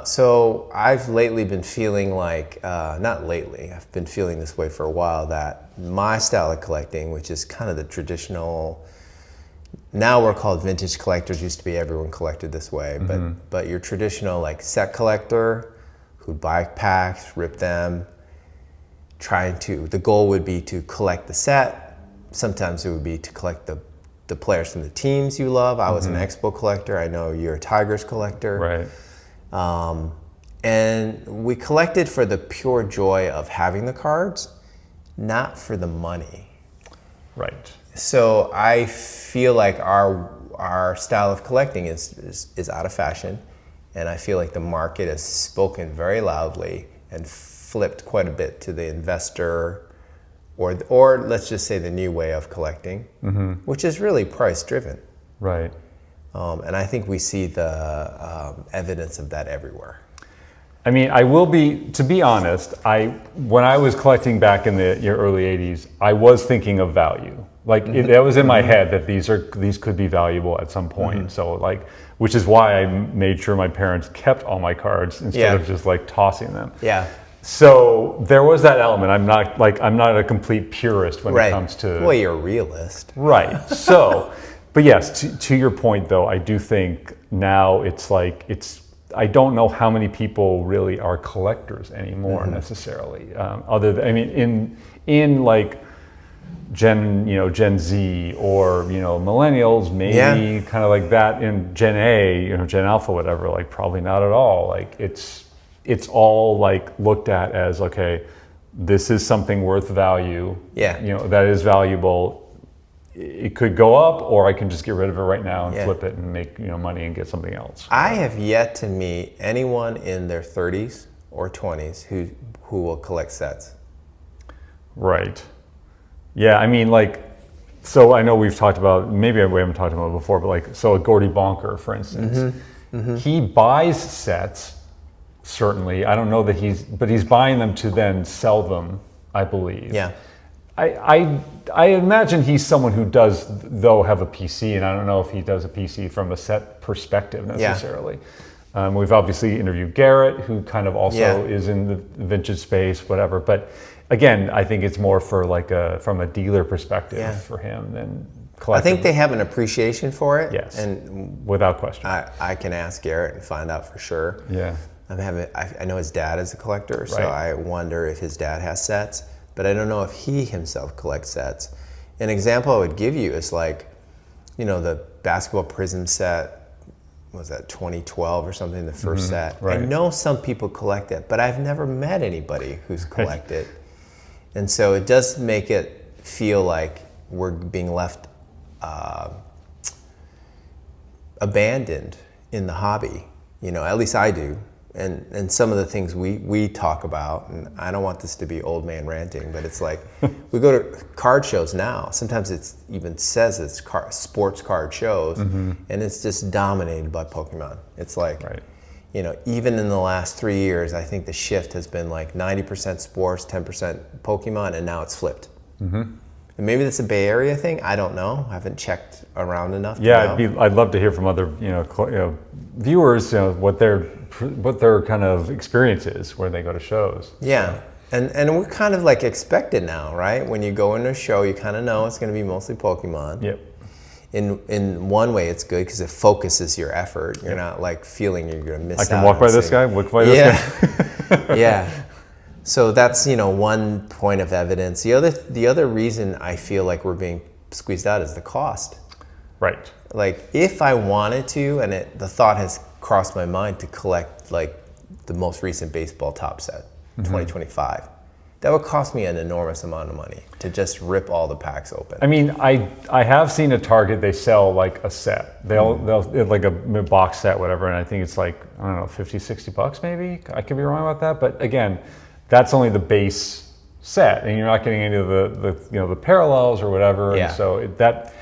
So I've lately been feeling like, not lately, I've been feeling this way for a while, that my style of collecting, which is kind of the traditional, now we're called vintage collectors, used to be everyone collected this way, but your traditional like set collector who'd buy packs, rip them, the goal would be to collect the set. Sometimes it would be to collect the players from the teams you love. I was an Expo collector. I know you're a Tigers collector. Right. And we collected for the pure joy of having the cards, not for the money. Right. So I feel like our style of collecting is out of fashion, and I feel like the market has spoken very loudly and flipped quite a bit to the investor, or let's just say the new way of collecting, which is really price driven. Right. And I think we see the evidence of that everywhere. I mean, to be honest, when I was collecting back in the early 80s, I was thinking of value. Like that was in my head that these could be valuable at some point. So like, which is why I made sure my parents kept all my cards instead of just like tossing them. Yeah. So there was that element. I'm not a complete purist when it comes to. Well, you're a realist. Right. So, but yes, to your point though, I do think now I don't know how many people really are collectors anymore necessarily. In like Gen Z or millennials, maybe kind of like that. In Gen A, Gen Alpha, whatever, like probably not at all. Like it's all like looked at as, okay, this is something worth value. Yeah. That is valuable. It could go up, or I can just get rid of it right now and flip it and make money and get something else. I have yet to meet anyone in their 30s or 20s who will collect sets. Right. Yeah, I mean, like, so I know we've talked about, maybe we haven't talked about it before, but like, so Gordy Bonker, for instance, he buys sets, certainly. I don't know that but he's buying them to then sell them, I believe. Yeah. I imagine he's someone who does, though, have a PC, and I don't know if he does a PC from a set perspective necessarily. Yeah. We've obviously interviewed Garrett, who kind of also is in the vintage space, whatever. But again, I think it's more for like from a dealer perspective for him than collecting. I think they have an appreciation for it. Yes, and without question. I can ask Garrett and find out for sure. Yeah. I know his dad is a collector, so I wonder if his dad has sets. But I don't know if he himself collects sets. An example I would give you is like, the basketball Prism set, was that 2012 or something, the first set. Right. I know some people collect it, but I've never met anybody who's collected. And so it does make it feel like we're being left abandoned in the hobby. At least I do. And some of the things we talk about, and I don't want this to be old man ranting, but it's like, we go to card shows now. Sometimes it even says it's sports card shows, and it's just dominated by Pokemon. It's like, even in the last 3 years, I think the shift has been like 90% sports, 10% Pokemon, and now it's flipped. And maybe that's a Bay Area thing. I don't know. I haven't checked around enough. Yeah, I'd love to hear from other viewers, what their kind of experience is where they go to shows. Yeah, so. And we're kind of like expected now, right? When you go into a show, you kind of know it's going to be mostly Pokemon. Yep. In one way, it's good because it focuses your effort. You're not like feeling you're going to miss out. I can walk by this guy. Walk by this guy. Yeah. So that's one point of evidence. The other reason I feel like we're being squeezed out is the cost. Right. Like if I wanted to, and the thought has crossed my mind to collect like the most recent baseball top set, 2025, that would cost me an enormous amount of money to just rip all the packs open. I mean, I have seen at Target they sell like a set. They'll like a box set, whatever, and I think it's like, I don't know, $50-$60 maybe. I could be wrong about that, but again, that's only the base set, and you're not getting any of the parallels or whatever. Yeah. And so that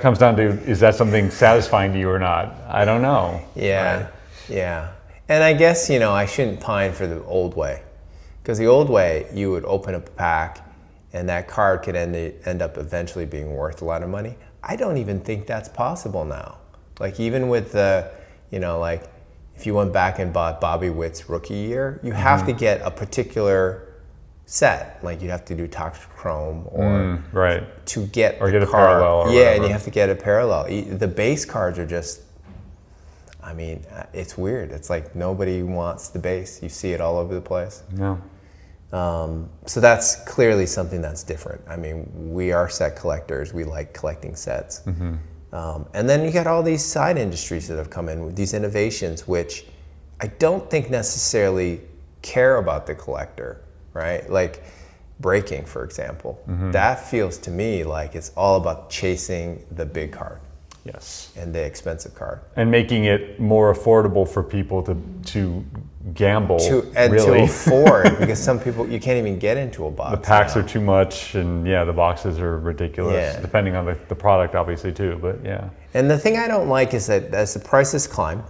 comes down to, is that something satisfying to you or not? I don't know. Yeah, right? Yeah. And I guess I shouldn't pine for the old way, because the old way you would open up a pack, and that card could end up eventually being worth a lot of money. I don't even think that's possible now. Like even with the, if if you went back and bought Bobby Witt's rookie year, you have to get a particular set. Like you'd have to do Toxichrome or right. to get or the get a card. parallel. Or yeah, whatever. And you have to get a parallel. The base cards are just, I mean, it's weird. It's like nobody wants the base. You see it all over the place. Yeah. So that's clearly something that's different. I mean, we are set collectors. We like collecting sets. And then you got all these side industries that have come in with these innovations, which I don't think necessarily care about the collector, right? Like braking, for example. That feels to me like it's all about chasing the big card. Yes. And the expensive card. And making it more affordable for people to gamble. To afford, because some people, you can't even get into a box. The packs are too much, and the boxes are ridiculous, depending on the product, obviously, too, but yeah. And the thing I don't like is that as the prices climb,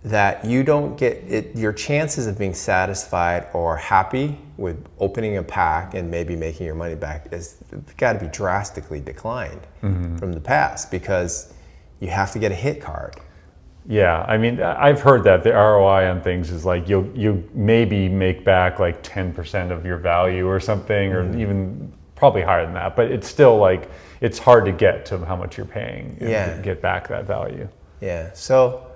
that you don't get it, your chances of being satisfied or happy with opening a pack and maybe making your money back is got to be drastically declined from the past, because you have to get a hit card. Yeah, I mean, I've heard that the ROI on things is like you maybe make back like 10% of your value or something, or even probably higher than that, but it's still like it's hard to get to how much you're paying to get back that value. Yeah, so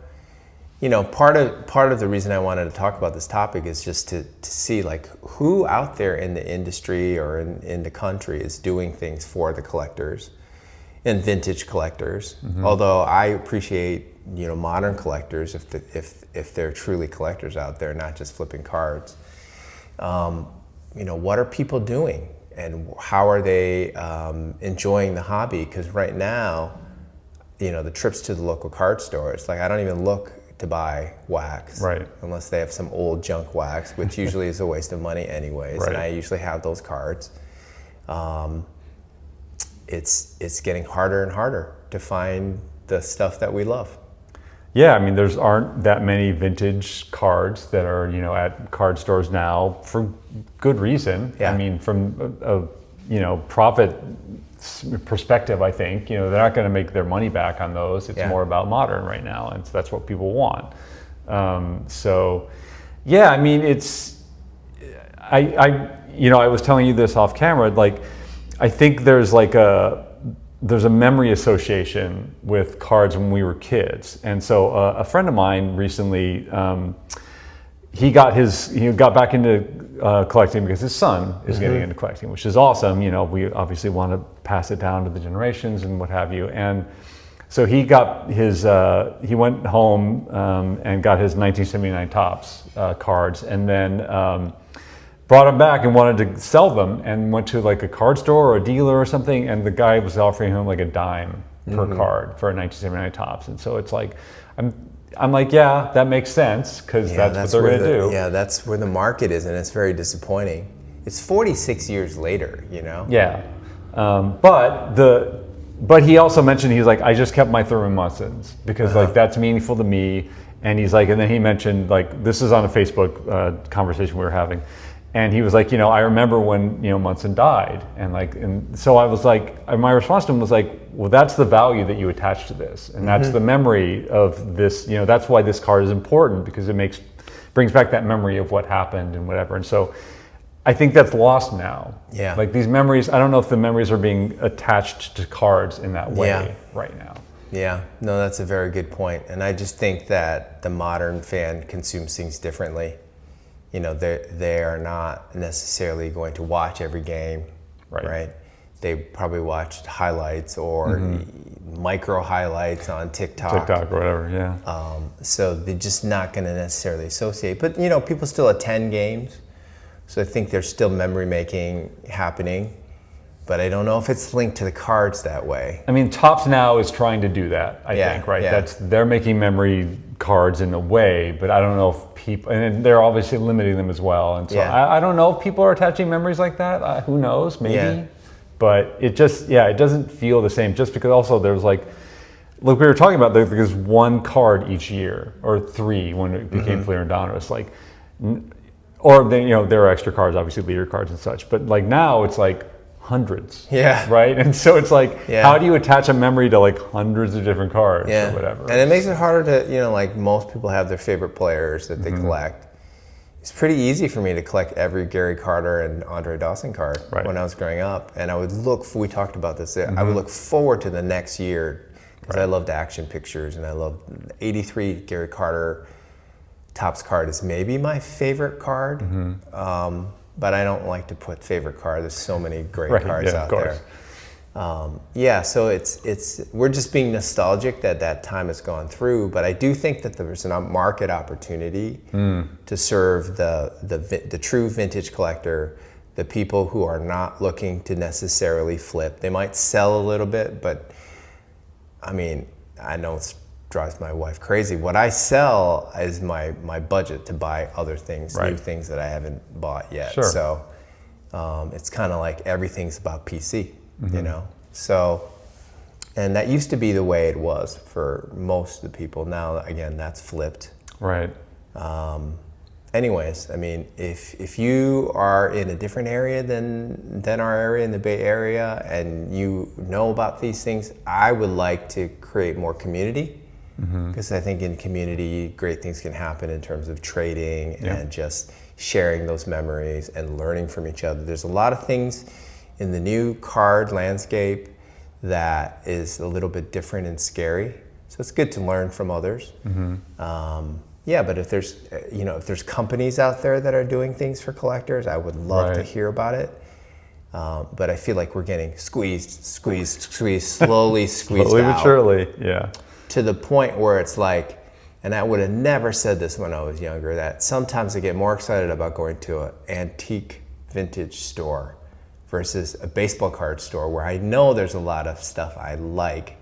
part of the reason I wanted to talk about this topic is just to see like who out there in the industry or in the country is doing things for the collectors and vintage collectors. Although I appreciate modern collectors if they're truly collectors out there, not just flipping cards. What are people doing and how are they enjoying the hobby? Because right now, the trips to the local card store, it's like I don't even look to buy wax, right? Unless they have some old junk wax, which usually is a waste of money anyways. Right. And I usually have those cards. It's getting harder and harder to find the stuff that we love. Yeah, I mean, aren't that many vintage cards that are at card stores now for good reason. Yeah. I mean, from a profit perspective, I think they're not going to make their money back on those. It's more about modern right now, and so that's what people want. So, yeah, I mean, I was telling you this off camera. Like, I think there's a memory association with cards when we were kids, and so a friend of mine recently. He got back into collecting because his son is getting into collecting, which is awesome. We obviously want to pass it down to the generations and what have you. And so he got he went home and got his 1979 Topps cards, and then brought them back and wanted to sell them, and went to like a card store or a dealer or something, and the guy was offering him like a dime per card for a 1979 Topps. And so it's like, I'm like, yeah, that makes sense, because that's what they're going to do. Yeah, that's where the market is, and it's very disappointing. It's 46 years later, Yeah, but he also mentioned, he's like, I just kept my Thurman Munsons because like that's meaningful to me. And he's like, and then he mentioned, like, this is on a Facebook conversation we were having, and he was like, I remember when Munson died, and so I was like, my response to him was like, well, that's the value that you attach to this, and that's the memory of this. That's why this card is important, because it brings back that memory of what happened and whatever. And so I think that's lost now. Yeah. Like these memories, I don't know if the memories are being attached to cards in that way right now. Yeah, no, that's a very good point. And I just think that the modern fan consumes things differently. They are not necessarily going to watch every game, right? They probably watched highlights or micro highlights on TikTok or whatever, yeah. So they're just not going to necessarily associate. But, people still attend games. So I think there's still memory making happening. But I don't know if it's linked to the cards that way. I mean, Topps now is trying to do that, I think, right? Yeah. They're making memory cards in a way, but I don't know if people, and they're obviously limiting them as well. And so I don't know if people are attaching memories like that. Who knows, maybe. Yeah. But it just, it doesn't feel the same, just because also there's like, look, we were talking about there's one card each year, or three when it became Fleer and Donruss, like, or then, there are extra cards, obviously leader cards and such, but like now it's like, hundreds. Yeah. Right? And so it's like, Yeah. how do you attach a memory to like hundreds of different cards Yeah. or whatever? And it makes it harder to, you know, like most people have their favorite players that they collect. It's pretty easy for me to collect every Gary Carter and Andre Dawson card when I was growing up. And I would we talked about this, I would look forward to the next year because I loved action pictures and I loved 83 Gary Carter Topps card is maybe my favorite card. But I don't like to put favorite card. There's so many great cards out there. So we're just being nostalgic that time has gone through. But I do think that there's a market opportunity to serve the true vintage collector, the people who are not looking to necessarily flip. They might sell a little bit, but I mean, I know it drives my wife crazy. What I sell is my budget to buy other things, new things that I haven't bought yet. Sure. So it's kind of like everything's about PC, you know? So, and that used to be the way it was for most of the people. Now, again, that's flipped. Right. Anyways, I mean, if you are in a different area than our area in the Bay Area and you know about these things, I would like to create more community. Because I think in community, great things can happen in terms of trading and just sharing those memories and learning from each other. There's a lot of things in the new card landscape that is a little bit different and scary. So it's good to learn from others. But if there's companies out there that are doing things for collectors, I would love to hear about it. But I feel like we're getting squeezed, slowly squeezed Slowly out. but surely, yeah. To the point where it's like, and I would have never said this when I was younger, that sometimes I get more excited about going to an antique vintage store versus a baseball card store where I know there's a lot of stuff I like,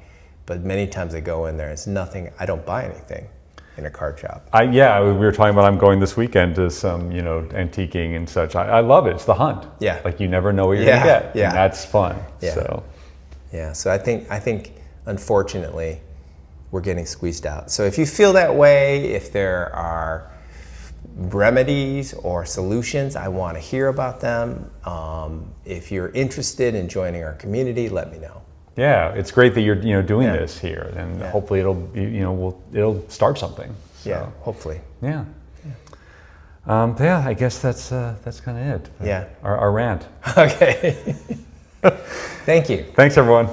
but many times I go in there, it's nothing, I don't buy anything in a card shop. We were talking about I'm going this weekend to some, antiquing and such. I love it. It's the hunt. Yeah. Like you never know what you're gonna get. Yeah. And that's fun. Yeah. So I think unfortunately we're getting squeezed out. So if you feel that way, if there are remedies or solutions, I want to hear about them. If you're interested in joining our community, let me know. Yeah, it's great that you're doing this here, and hopefully it'll start something. So. Yeah, hopefully. Yeah. I guess that's kind of it. Yeah. Our rant. Okay. Thank you. Thanks, everyone.